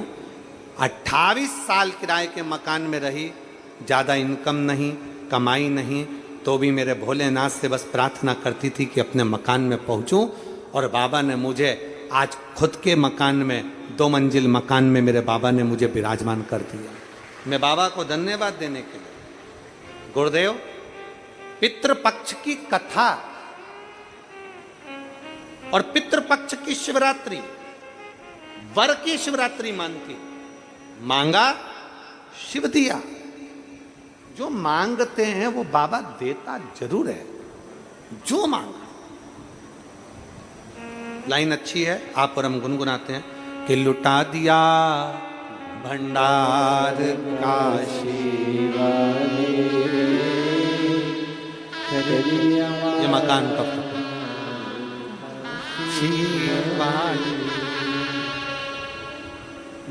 28 साल किराए के मकान में रही, ज़्यादा इनकम नहीं, कमाई नहीं, तो भी मेरे भोलेनाथ से बस प्रार्थना करती थी कि अपने मकान में पहुंचूं, और बाबा ने मुझे आज खुद के मकान में, 2 मंजिल मकान में मेरे बाबा ने मुझे विराजमान कर दिया। मैं बाबा को धन्यवाद देने के लिए। गुरुदेव, पितृपक्ष की कथा और पितृपक्ष की शिवरात्रि वर की शिवरात्रि मानती। मांगा, शिव दिया। जो मांगते हैं वो बाबा देता जरूर है, जो मांगा। लाइन अच्छी है, आप और हम गुनगुनाते हैं कि लुटा दिया भंडार काशी वाले, ये मकान का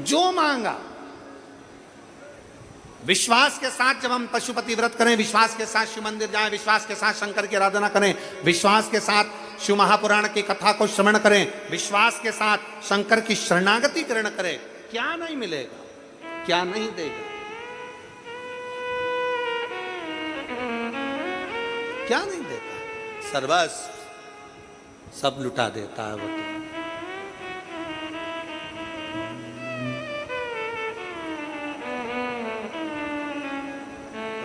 जो मांगा। विश्वास के साथ जब हम पशुपति व्रत करें, विश्वास के साथ शिव मंदिर जाएं, विश्वास के साथ शंकर की आराधना करें, विश्वास के साथ शिव महापुराण की कथा को श्रवण करें, विश्वास के साथ शंकर की शरणागति ग्रहण करें, क्या नहीं मिलेगा, क्या नहीं देगा, क्या नहीं देता। सर्वस्व सब लुटा देता है वो तो।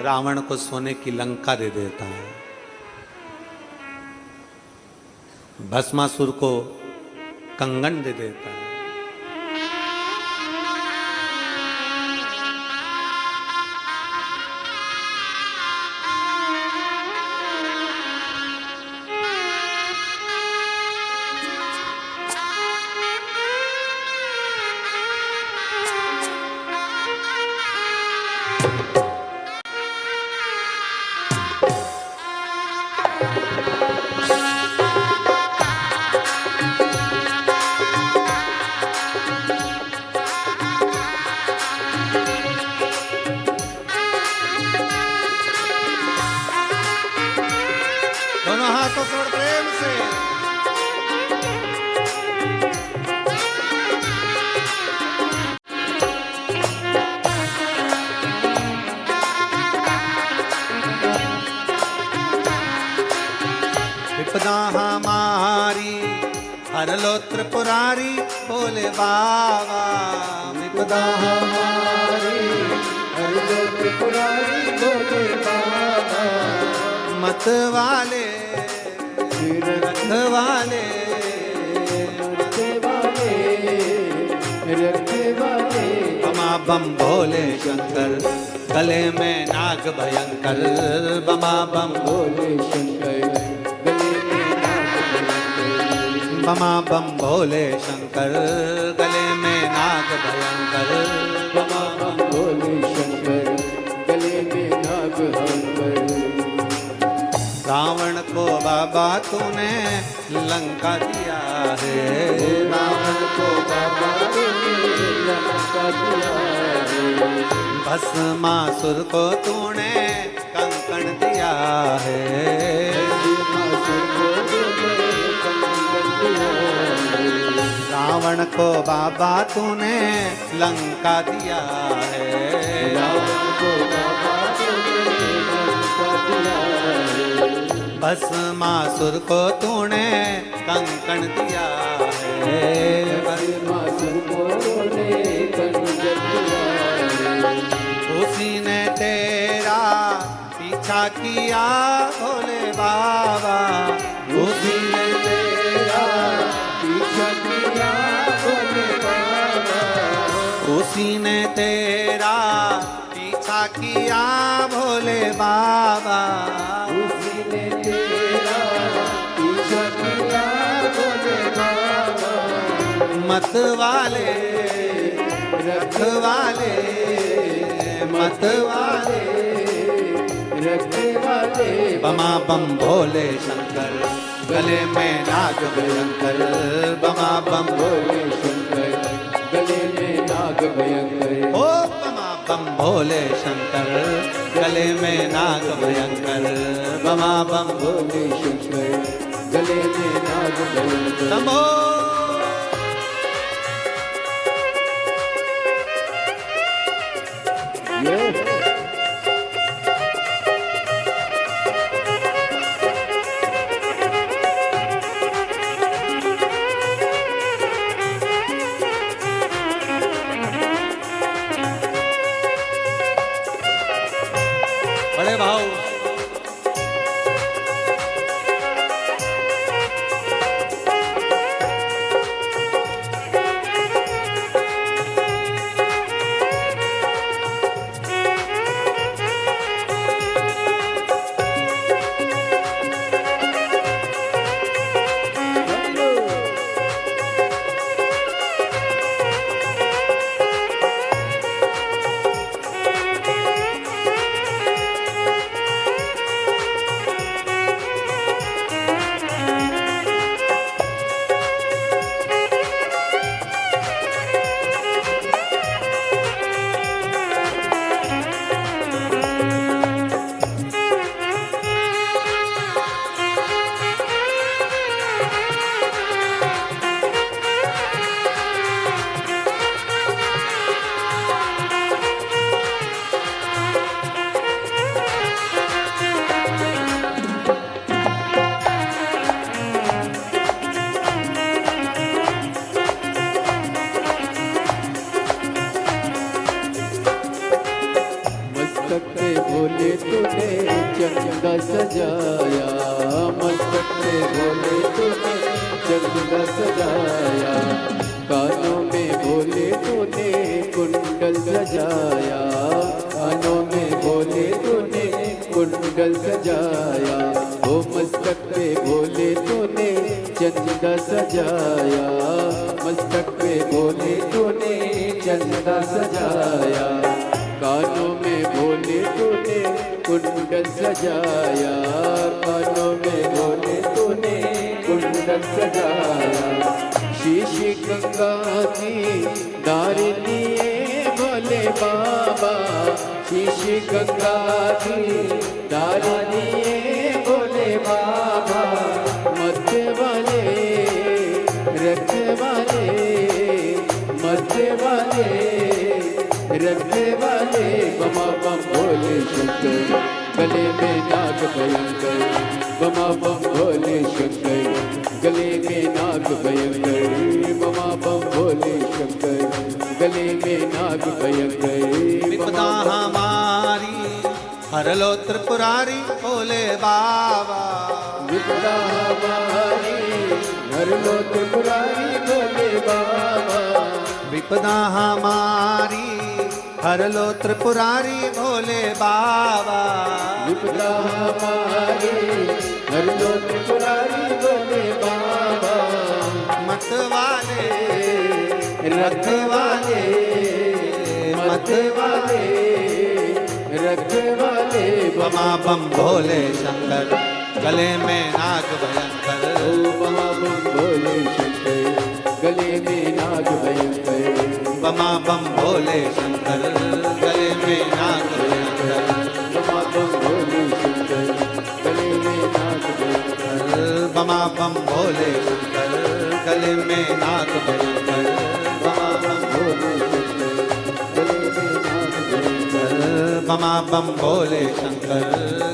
रावण को सोने की लंका दे देता है, भस्मासुर को कंगन दे देता है। हाथों से और प्रेम से। विपदा हमारी हर लो त्रिपुरारी बोले बाबा। विपदा हमारी हर लो त्रिपुरारी बोले बाबा। मत वाले रख वाले बमा बम भोले शंकर गले में नाग भयंकर। बमा बम भोले शंकर बमा बम भोले शंकर गले में नाग भयंकर। बमा बम भोले शंकर गले में नाग भयंकर। रावण को बाबा तूने लंका दिया है। रावण को बाबा तूने लंका दिया है। भस्मासुर को तूने कंकण दिया है। भस्मासुर को तूने कंकण दिया है। रावण को बाबा तूने लंका दिया है। रावण को बाबा तूने लंका दिया है। भस्मासुर को तूने कंकण दिया है। भस्मासुर को तूने कंकण दिया है। उसी ने तेरा पीछा किया भोले बाबा। उसी ने तेरा पीछा किया भोले बाबा। उसी ने तेरा पीछा किया भोले बाबा। उसी ने तेरा पीछा किया भोले बाबा। मत वाले रख वाले मत वाले रखने वाले। बमा बम भोले शंकर गले में नाग भयंकर। बमा बम भोले शंकर गले में नाग भयंकर। ओ बमा बम भोले शंकर गले में नाग भयंकर। बमा बम भोले शंकर गले में नाग भयंकर। नमो बड़े भाव भोले तूने चंदा सजाया। मस्तक पे भोले तूने चंदा सजाया। कानों में भोले तूने कुंडल सजाया। कानों में भोले तूने कुंडल सजाया। ओ मस्तक पे भोले तूने चंदा सजाया। मस्तक पे भोले तूने चंदा सजाया। कानों में भोले तूने कुंडल सजाया। कानों में भोले तूने कुंडल सजाया। शीशी गंगा की दार लिए भोले बाबा। शीशी गंगा की दार लिए भोले बाबा। मरने वाले रखने वाले बमा बम भोले शंकर गले में नाग भयंकर बमा बम भोले शंकर गले में नाग भयंकर बमा बम भोले शंकर गले में नाग भयंकर विपदा हमारी हर लो त्रिपुरारी भोले बाबा विपदा हमारी हर लो त्रिपुरारी भोले बाबा विपदा हमारी हर लो त्रिपुरारी भोले बाबा विपदा हमारी हर लो त्रिपुरारी भोले बाबा मत वाले रखवाले मत वाले रखवाले बमा बम भोले शंकर गले में नाग भयंकर ओ बमा बम भोले शंकर गले में नाग भयंकर बमा बम भोले शंकर गले में नाग भयंकर बमा बम भोले शंकर गले में नाग भयंकर बमा बम भोले शंकर गले में नाग भयंकर बमा बम भोले शंकर गले में नाग भयंकर बमा बम भोले शंकर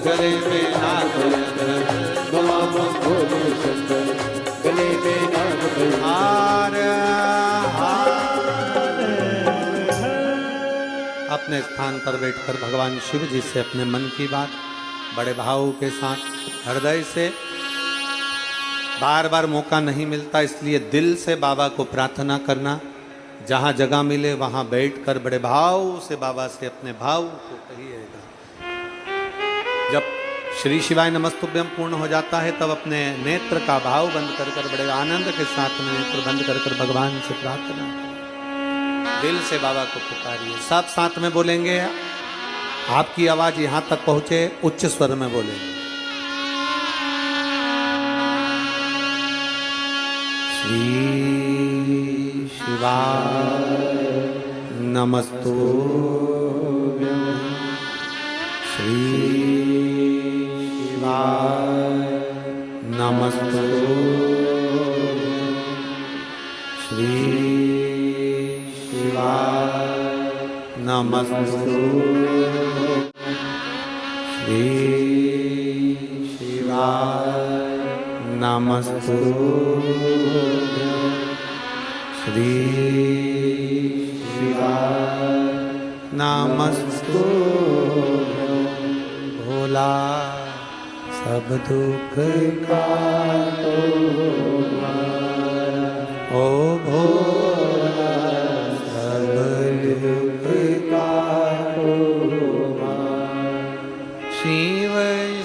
गले में नाग भयंकर बमा बम भोले शंकर गले में नाग भयंकर हार हार। अपने स्थान पर बैठकर भगवान शिव जी से अपने मन की बात बड़े भाव के साथ हृदय से, बार बार मौका नहीं मिलता इसलिए दिल से बाबा को प्रार्थना करना, जहाँ जगह मिले वहाँ बैठकर बड़े भाव से बाबा से अपने भाव को कहिएगा। जब श्री शिवाय नमस्तुभ्यम पूर्ण हो जाता है तब अपने नेत्र का भाव बंद कर कर बड़े आनंद के साथ में नेत्र बंद कर कर भगवान से प्रार्थना करें। दिल से बाबा को पुकारिए, सब साथ में बोलेंगे। आपकी आवाज यहाँ तक पहुँचे उच्च स्वर में बोलेंगे। श्री शिवाय नमस्तुभ्यं श्री शिवाय नमस्तुभ्यं श्री शिवाय नमस्तुभ्यं श्री शिवाय नमस्तुभ्यं श्री शिवाय नमस्तुभ्यं भोला सब दुख का ओ भोला सब दुख का शिव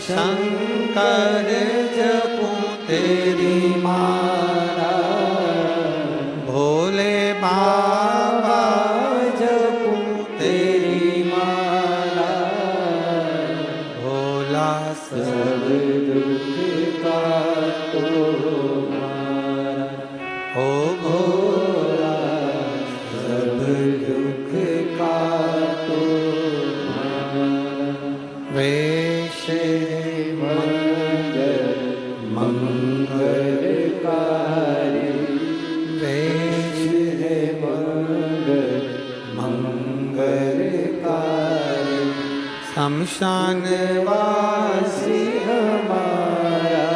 शंकर जपू तेरी माला भोले बाबा जपू तेरी माला भोला सब दुख का ओ भोला सब दुख का वेश मंगलकारी वेश मंगलकारी शमशान वासी हमारा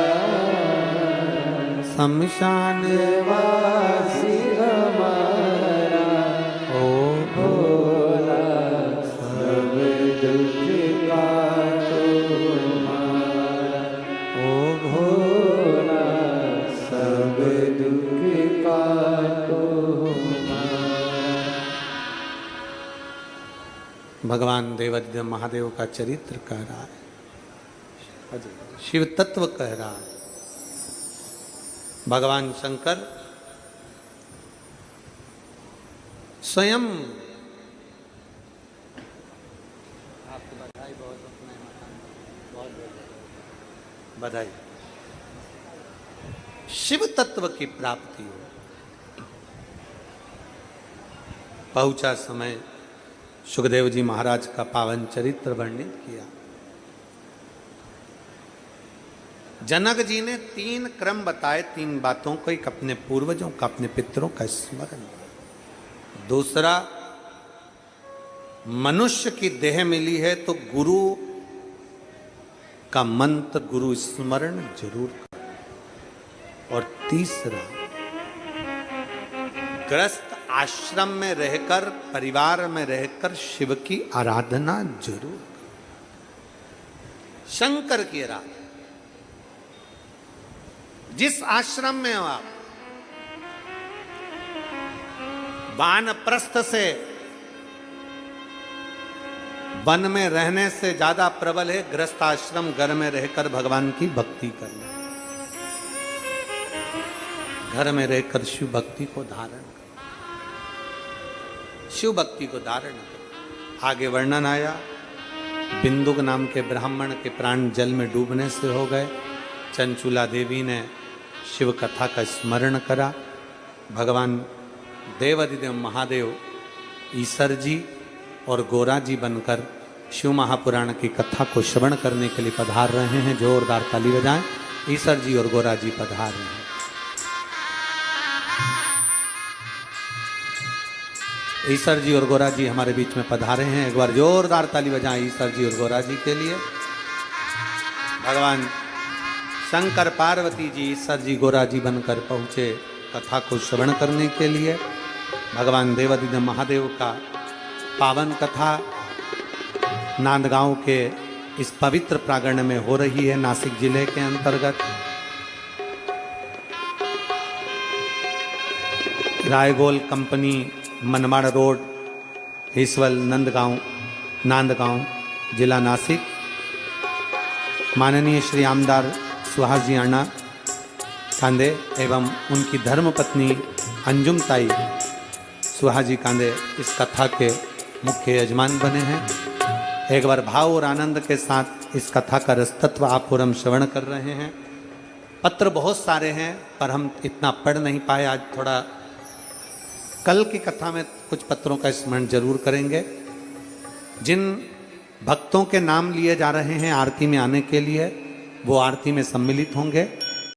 शमशान वासी हमारा ओ भोला सब दुख का ओ भोला सब दुख का भगवान देवादिदेव महादेव का चरित्र कह रहा है, शिव तत्व कह रहा है। भगवान शंकर स्वयं आपको बधाई बहुत बधाई शिव तत्व की प्राप्ति हो। पहुंचा समय सुखदेव जी महाराज का पावन चरित्र वर्णित किया। जनक जी ने 3 क्रम बताए, 3 बातों को, एक अपने पूर्वजों का, अपने पितरों का स्मरण। दूसरा, मनुष्य की देह मिली है तो गुरु का मंत्र, गुरु स्मरण जरूर करो। और तीसरा, ग्रस्त आश्रम में रहकर, परिवार में रहकर शिव की आराधना जरूर करो, शंकर की आराधना। जिस आश्रम में हो आप, वानप्रस्थ से वन में रहने से ज्यादा प्रबल है गृहस्थ आश्रम, घर में रहकर भगवान की भक्ति करना। घर में रहकर शिव भक्ति को धारण करो, शिव भक्ति को धारण करो। आगे वर्णन आया, बिंदुक नाम के ब्राह्मण के प्राण जल में डूबने से हो गए। चंचूला देवी ने शिव कथा का स्मरण करा। भगवान देवाधिदेव महादेव ईसर जी और गोरा जी बनकर शिव महापुराण की कथा को श्रवण करने के लिए पधार रहे हैं। जोरदार ताली बजाएं, ईसर जी और गोरा जी पधार रहे हैं। ईसर जी और गोरा जी हमारे बीच में पधारे हैं। एक बार जोरदार ताली बजाएं ईसर जी और गोरा जी के लिए। भगवान शंकर पार्वती जी ईसर जी गोरा जी बनकर पहुंचे कथा को श्रवण करने के लिए। भगवान देवाधिदेव महादेव का पावन कथा नांदगांव के इस पवित्र प्रांगण में हो रही है, नासिक जिले के अंतर्गत। रायगोल कंपनी, मनमाड़ रोड, हिसवल, नांदगांव, जिला नासिक। माननीय श्री आमदार सुहास जी अण्णा कांदे एवं उनकी धर्मपत्नी अंजुम ताई सुहास जी कांदे इस कथा के मुख्य यजमान बने हैं। एक बार भाव और आनंद के साथ इस कथा का रसतत्व आप और हम श्रवण कर रहे हैं। पत्र बहुत सारे हैं पर हम इतना पढ़ नहीं पाए। आज थोड़ा कल की कथा में कुछ पत्रों का स्मरण जरूर करेंगे। जिन भक्तों के नाम लिए जा रहे हैं आरती में आने के लिए, वो आरती में सम्मिलित होंगे।